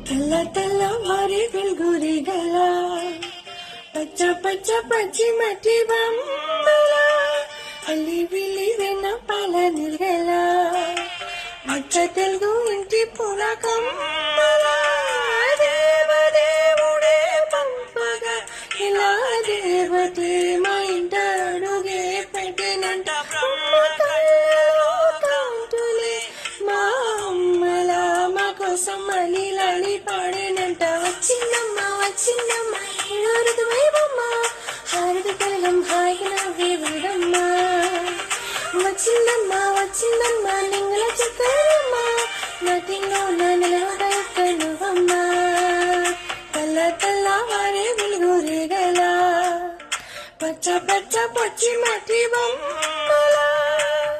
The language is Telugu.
తెల్ల తెల్ల వారి వెల్గురిగల పచ్చ పచ్చ పచ్చి మట్టి బొమ్మల అల్లి విల్లి వెన్న పాల నిరగల అచ్చ తెలుగు ఇంటి పూల కమ్మల దేవదేవుడే పంపగా ఇలా దేవతే మా ఇంట అడుగే పెట్టినంట బ్రహ్మ కళ్ళలో కాంతులే మా అమ్మల మా కోసం మళ్ళీ లాలి పాడేనంట వచ్చిందమ్మ వచ్చిందమ్మ ఏడో ఋతువైవమ్మ హారతి కలగం హాయిగా నవ్వే వీడమ్మ వచ్చిందమ్మ వచ్చిందమ్మ నింగల చక్కరమ్మ నటింగా ఉన్న నిలవగా ఇక్కడ నువ్వమ్మ తెల్ల తెల్ల వారే వెలుగురేగల పచ్చ పచ్చ పచ్చి మట్టి బొమ్మ